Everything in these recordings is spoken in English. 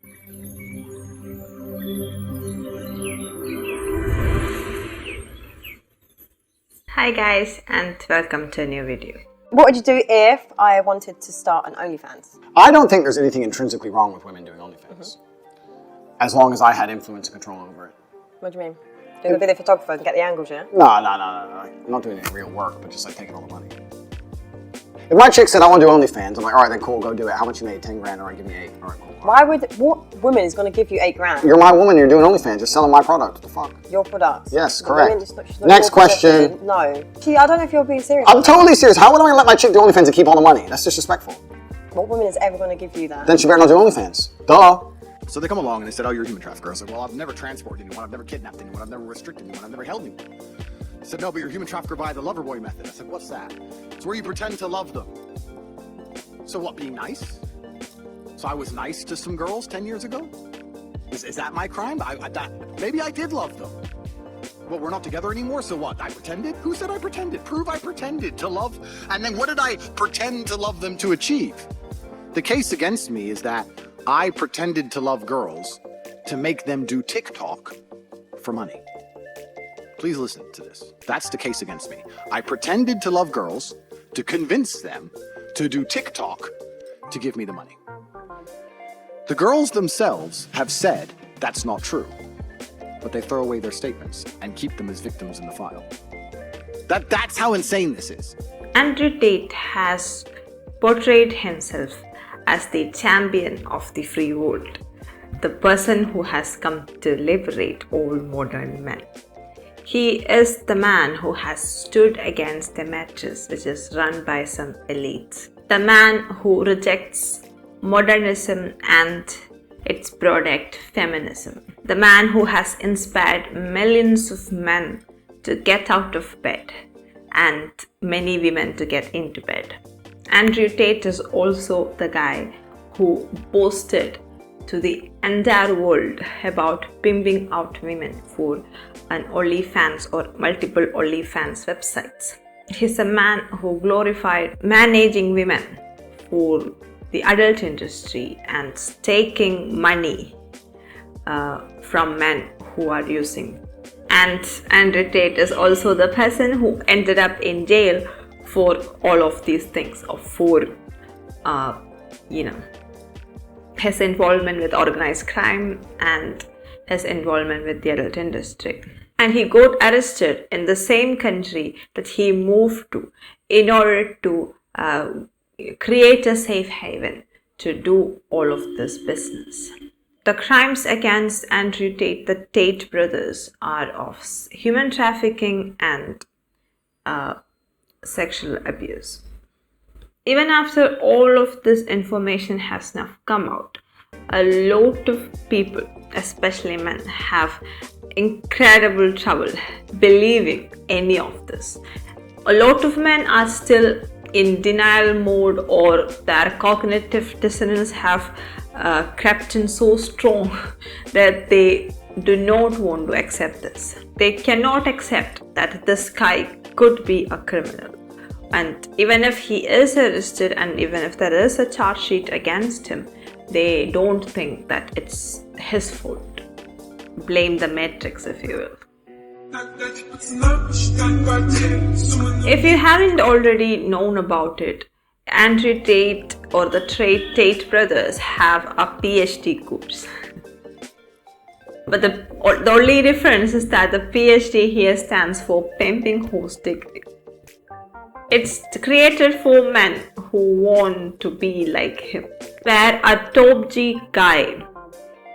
Hi guys, and welcome to a new video. What would you do if I wanted to start an OnlyFans? I don't think there's anything intrinsically wrong with women doing OnlyFans. As long as I had influence and control over it. What do you mean? Doing a video photographer and get the angles, yeah? No. I'm not doing any real work, but just like taking all the money. If my chick said I want to do OnlyFans, I'm like, alright then cool, go do it. How much you made? 10 grand, alright, give me 8. Alright, cool. What woman is going to give you 8 grand? You're my woman, you're doing OnlyFans, just selling my product. What the fuck? Your product? Yes, The correct. woman she's not Next your question. possession. No. I don't know if you're being serious. I'm totally serious. How would I let my chick do OnlyFans and keep all the money? That's disrespectful. What woman is ever going to give you that? Then she better not do OnlyFans. Duh. So they come along and they said, oh, you're a human trafficker. I was like, well, I've never transported anyone, I've never kidnapped anyone, I've never restricted anyone, I've never held anyone. They said, no, but you're a human trafficker by the lover boy method. I said, what's that? It's where you pretend to love them. So what, being nice? So I was nice to some girls 10 years ago? Is that my crime? Maybe I did love them. Well, we're not together anymore, so what? I pretended? Who said I pretended? Prove I pretended to love. And then what did I pretend to love them to achieve? The case against me is that I pretended to love girls to make them do TikTok for money. Please listen to this. That's the case against me. I pretended to love girls to convince them to do TikTok to give me the money. The girls themselves have said that's not true, but they throw away their statements and keep them as victims in the file. That's how insane this is. Andrew Tate has portrayed himself as the champion of the free world, the person who has come to liberate all modern men. He is the man who has stood against the mattress which is run by some elites, the man who rejects modernism and its product feminism, the man who has inspired millions of men to get out of bed and many women to get into bed. Andrew Tate is also the guy who boasted to the entire world about pimping out women for an OnlyFans or multiple OnlyFans websites. He's a man who glorified managing women for the adult industry and taking money from men who are using. And Andrew Tate is also the person who ended up in jail for all of these things, or for his involvement with organized crime and his involvement with the adult industry. And he got arrested in the same country that he moved to in order to create a safe haven to do all of this business. The crimes against Andrew Tate, the Tate brothers, are of human trafficking and sexual abuse. Even after all of this information has now come out, a lot of people, especially men, have incredible trouble believing any of this. A lot of men are still in denial mode, or their cognitive dissonance have crept in so strong that they do not want to accept this. They cannot accept that this guy could be a criminal. And even if he is arrested and even if there is a charge sheet against him, they don't think that it's his fault. Blame the matrix, if you will. If you haven't already known about it, Andrew Tate or the Tate brothers have a PhD course. But the only difference is that the PhD here stands for Pimping Horse Degree. It's created for men who want to be like him, where a top G guy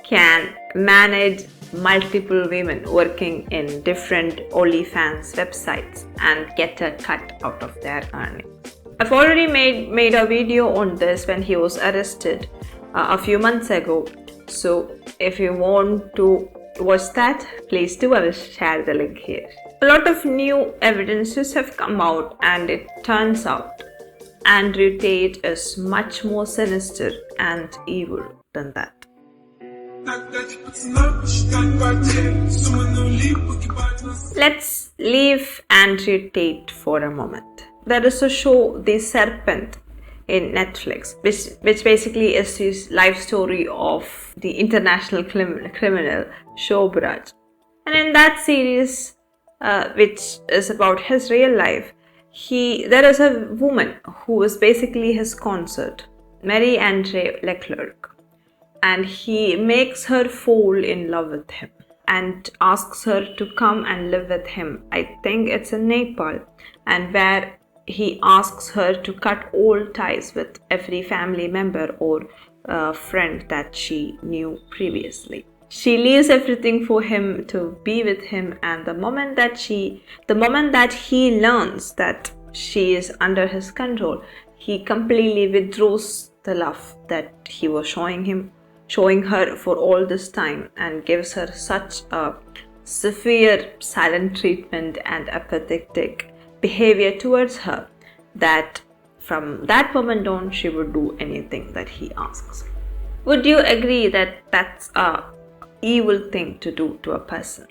can manage multiple women working in different OnlyFans websites and get a cut out of their earnings. I've already made a video on this when he was arrested a few months ago. So if you want to watch that, please do. I will share the link here. A lot of new evidences have come out, and it turns out Andrew Tate is much more sinister and evil than that. Let's leave Andrew Tate for a moment. There is a show, The Serpent, in Netflix, which basically is his life story of the international criminal Shobraj. And in that series, which is about his real life, there is a woman who is basically his consort, Marie-Andre Leclerc, and he makes her fall in love with him and asks her to come and live with him. I think it's in Nepal, and where he asks her to cut all ties with every family member or friend that she knew previously. She leaves everything for him to be with him, and the moment that he learns that she is under his control, he completely withdraws the love that he was showing her for all this time, and gives her such a severe silent treatment and apathetic behavior towards her that from that moment on she would do anything that he asks. Would you agree that that's a evil thing to do to a person?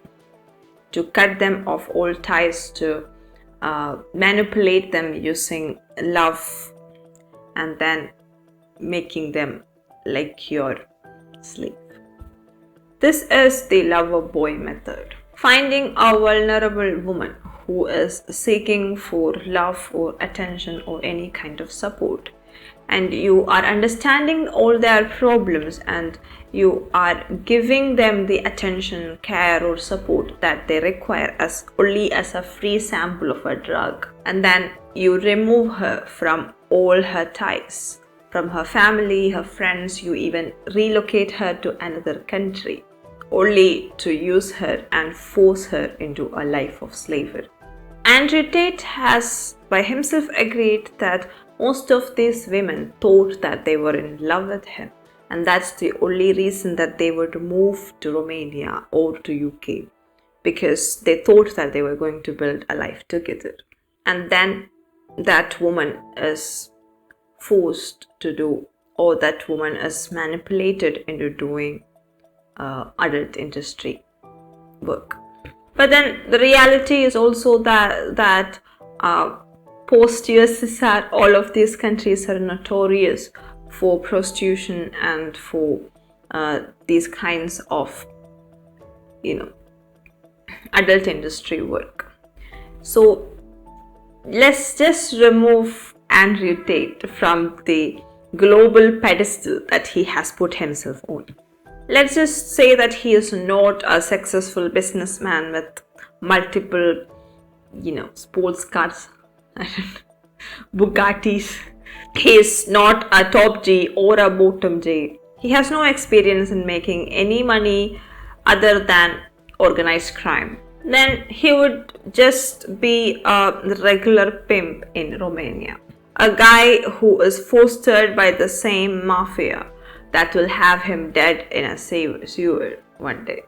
To cut them off all ties, to manipulate them using love, and then making them like your slave. This is the lover boy method. Finding a vulnerable woman who is seeking for love or attention or any kind of support, and you are understanding all their problems, and you are giving them the attention, care or support that they require only as a free sample of a drug, and then you remove her from all her ties, from her family, her friends. You even relocate her to another country only to use her and force her into a life of slavery. Andrew Tate has by himself agreed that most of these women thought that they were in love with him, and that's the only reason that they would move to Romania or to UK, because they thought that they were going to build a life together. And then that woman is forced to do, or that woman is manipulated into doing adult industry work. But then the reality is also that post-USSR, all of these countries are notorious for prostitution and for these kinds of, adult industry work. So let's just remove Andrew Tate from the global pedestal that he has put himself on. Let's just say that he is not a successful businessman with multiple, sports cars, Bugattis. He is not a top G or a bottom J. He has no experience in making any money other than organized crime. Then he would just be a regular pimp in Romania. A guy who is fostered by the same mafia that will have him dead in a sewer one day.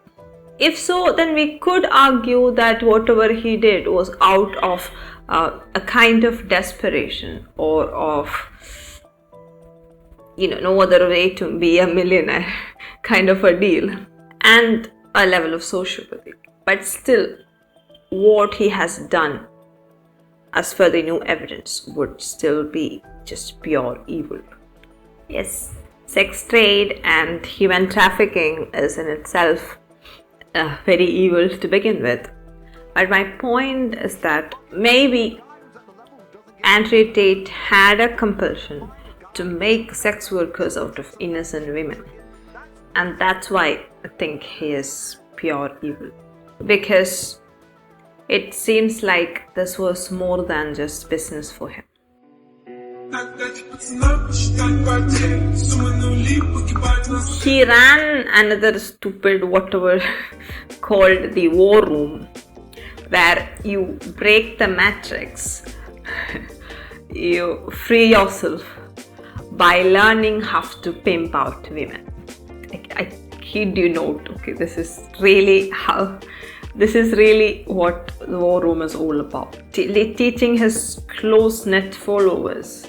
If so, then we could argue that whatever he did was out of a kind of desperation, or of, no other way to be a millionaire kind of a deal, and a level of sociopathy. But still, what he has done, as per the new evidence, would still be just pure evil. Yes, sex trade and human trafficking is in itself very evil to begin with. But my point is that maybe Andrew Tate had a compulsion to make sex workers out of innocent women. And that's why I think he is pure evil. Because it seems like this was more than just business for him. He ran another stupid whatever called the war room, where you break the matrix, you free yourself by learning how to pimp out women. I kid you not. Okay, this is really what the war room is all about. Teaching his close-knit followers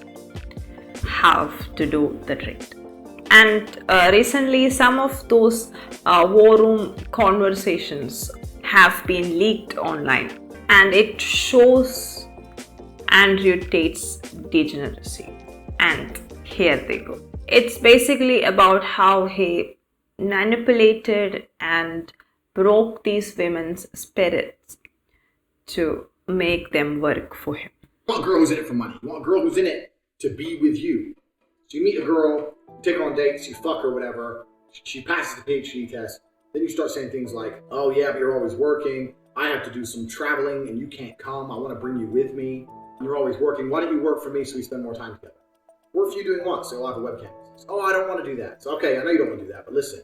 how to do the trade. And recently some of those war room conversations have been leaked online, and it shows Andrew Tate's degeneracy. And here they go. It's basically about how he manipulated and broke these women's spirits to make them work for him. You want a girl who's in it for money. You want a girl who's in it to be with you. So you meet a girl, you take her on dates, you fuck her, whatever. She passes the PhD test. Then you start saying things like, oh yeah, but you're always working. I have to do some traveling and you can't come. I want to bring you with me. You're always working. Why don't you work for me so we spend more time together? What if you doing what? So I'll have a webcam. Oh, I don't want to do that. So okay, I know you don't want to do that, but listen.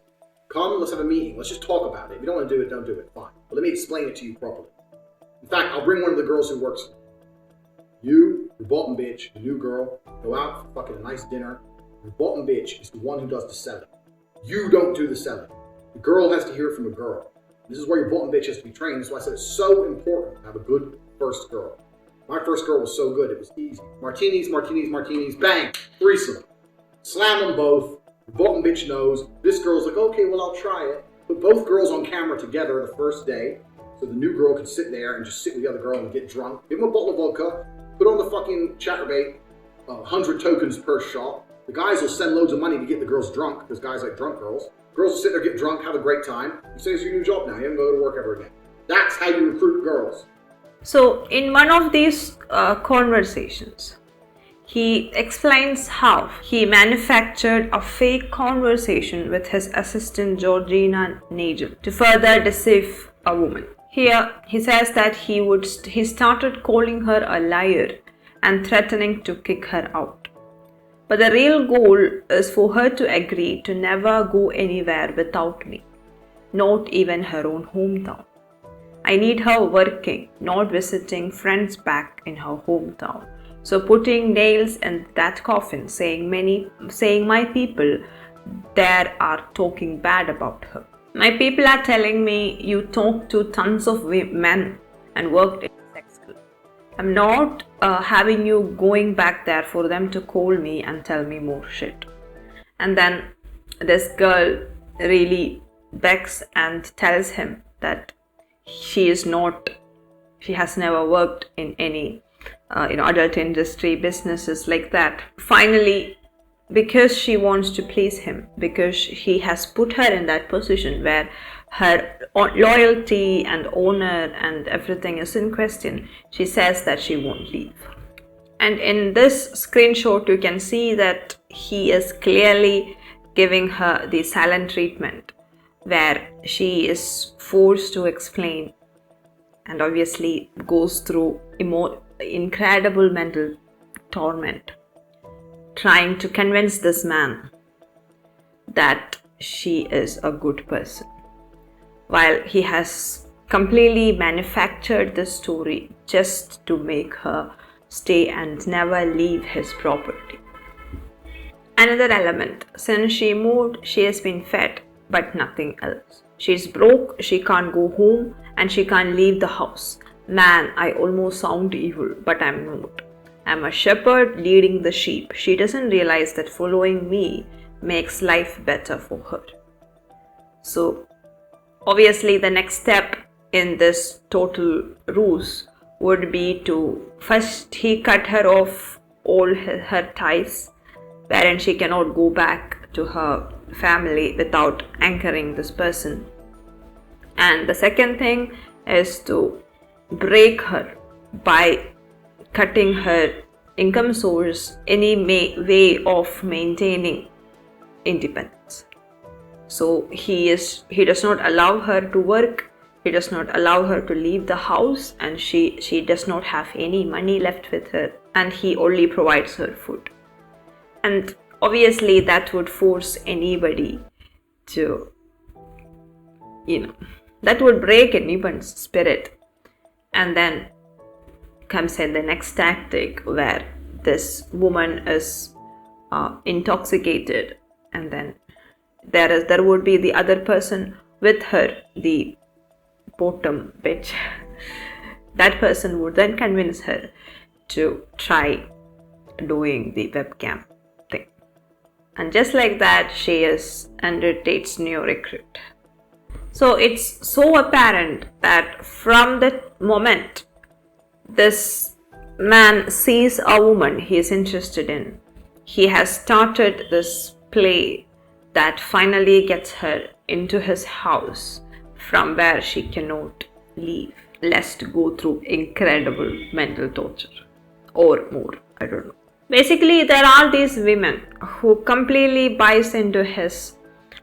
Come, let's have a meeting. Let's just talk about it. If you don't want to do it, don't do it. Fine. But let me explain it to you properly. In fact, I'll bring one of the girls who works for me. You, your bottom bitch, the new girl, go out for fucking a nice dinner. Your bottom bitch is the one who does the selling. You don't do the selling. The girl has to hear it from a girl. This is where your bottom bitch has to be trained. That's why I said it's so important to have a good first girl. My first girl was so good, it was easy. Martinis, martinis, martinis, bang, threesome. Slam them both. The bottom bitch knows. This girl's like, okay, well, I'll try it. Put both girls on camera together the first day, so the new girl can sit there and just sit with the other girl and get drunk. Give them a bottle of vodka. Put on the fucking chatterbait. 100 tokens per shot. The guys will send loads of money to get the girls drunk, because guys like drunk girls. Girls will sit there, get drunk, have a great time. You say it's your new job now. You haven't go to work ever again. That's how you recruit girls. So in one of these conversations, he explains how he manufactured a fake conversation with his assistant Georgina Nagel to further deceive a woman. Here he says that he started calling her a liar and threatening to kick her out. But the real goal is for her to agree to never go anywhere without me, not even her own hometown. I need her working, not visiting friends back in her hometown. So putting nails in that coffin, saying my people there are talking bad about her. My people are telling me you talked to tons of men and worked in a sex club. I'm not having you going back there for them to call me and tell me more shit. And then this girl really begs and tells him that she has never worked in any adult industry businesses like that. Finally, because she wants to please him, because he has put her in that position where her loyalty and honor and everything is in question, she says that she won't leave. And in this screenshot you can see that he is clearly giving her the silent treatment, where she is forced to explain and obviously goes through incredible mental torment, trying to convince this man that she is a good person, while he has completely manufactured this story just to make her stay and never leave his property. Another element, since she moved, she has been fed, but nothing else. She's broke, she can't go home, and she can't leave the house. Man, I almost sound evil, but I'm not. I'm a shepherd leading the sheep. She doesn't realize that following me makes life better for her. So, obviously, the next step in this total ruse would be to first he cut her off all her ties, wherein she cannot go back to her family without anchoring this person. And the second thing is to break her by cutting her income source, any way of maintaining independence. So he does not allow her to work, he does not allow her to leave the house, and she does not have any money left with her, and he only provides her food. And obviously that would force anybody to, that would break anyone's spirit. And then comes in the next tactic, where this woman is intoxicated, and then there would be the other person with her, the bottom bitch. That person would then convince her to try doing the webcam thing, and just like that, she is Andrew Tate's new recruit. So it's so apparent that from the moment this man sees a woman he is interested in, he has started this play that finally gets her into his house from where she cannot leave, lest go through incredible mental torture or more, I don't know. Basically, there are these women who completely buys into his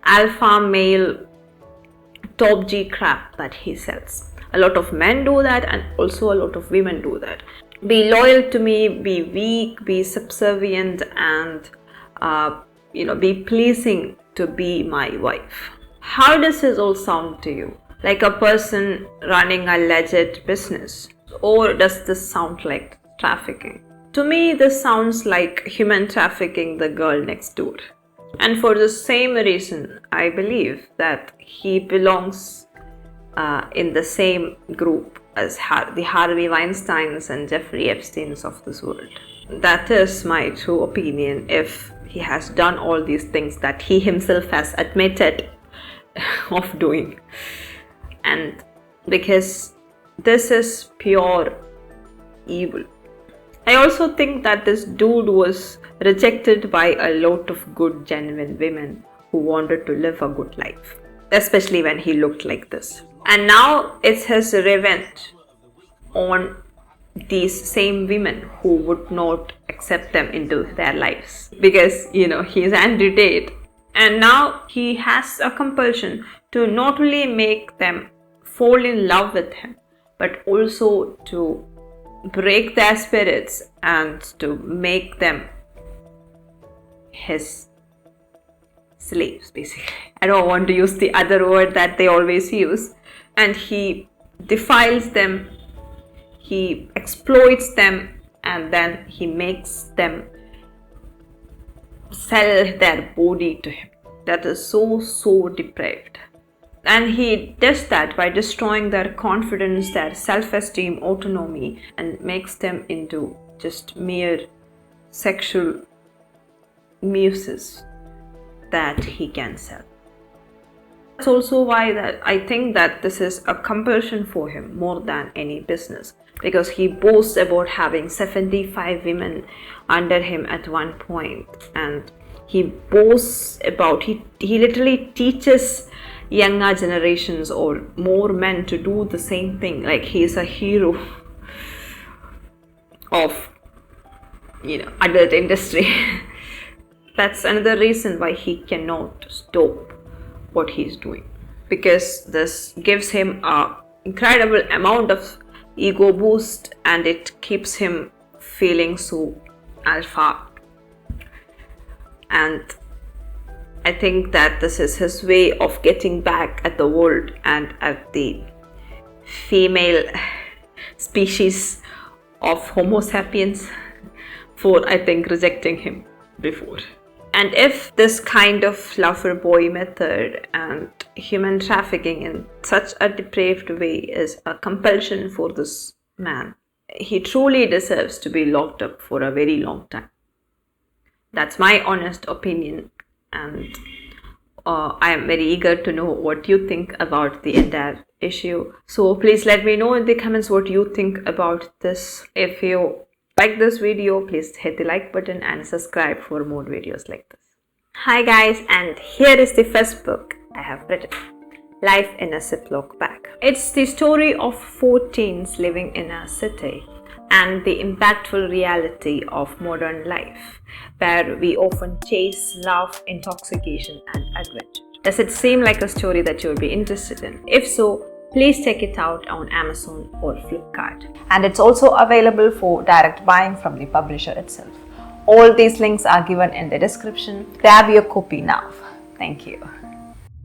alpha male top G crap that he sells. A lot of men do that, and also a lot of women do that. Be loyal to me, be weak, be subservient, and be pleasing to be my wife. How does this all sound to you? Like a person running a legit business? Or does this sound like trafficking? To me, this sounds like human trafficking the girl next door. And for the same reason, I believe that he belongs in the same group as the Harvey Weinsteins and Jeffrey Epsteins of this world. That is my true opinion, if he has done all these things that he himself has admitted of doing. And because this is pure evil. I also think that this dude was rejected by a lot of good, genuine women who wanted to live a good life, especially when he looked like this. And now it's his revenge on these same women who would not accept them into their lives, because he's Andrew Tate, and now he has a compulsion to not only make them fall in love with him, but also to break their spirits and to make them his slaves, basically. I don't want to use the other word that they always use. And he defiles them, he exploits them, and then he makes them sell their body to him. That is so depraved. And he does that by destroying their confidence, their self-esteem, autonomy, and makes them into just mere sexual muses that he can sell. That's also why that I think that this is a compulsion for him more than any business, because he boasts about having 75 women under him at one point, and he boasts about, he literally teaches younger generations or more men to do the same thing. Like he's a hero of adult industry. That's another reason why he cannot stop what he's doing, because this gives him an incredible amount of ego boost, and it keeps him feeling so alpha. And I think that this is his way of getting back at the world and at the female species of Homo sapiens for, I think, rejecting him before. And if this kind of lover boy method and human trafficking in such a depraved way is a compulsion for this man, he truly deserves to be locked up for a very long time. That's my honest opinion, and I am very eager to know what you think about the entire issue. So please let me know in the comments what you think about this. If you like this video, please hit the like button and subscribe for more videos like this. Hi guys, and here is the first book I have written, Life in a Ziploc Bag. It's the story of 4 teens living in a city and the impactful reality of modern life, where we often chase love, intoxication, and adventure. Does it seem like a story that you would be interested in? If so, please check it out on Amazon or Flipkart. And it's also available for direct buying from the publisher itself. All these links are given in the description. Grab your copy now. Thank you.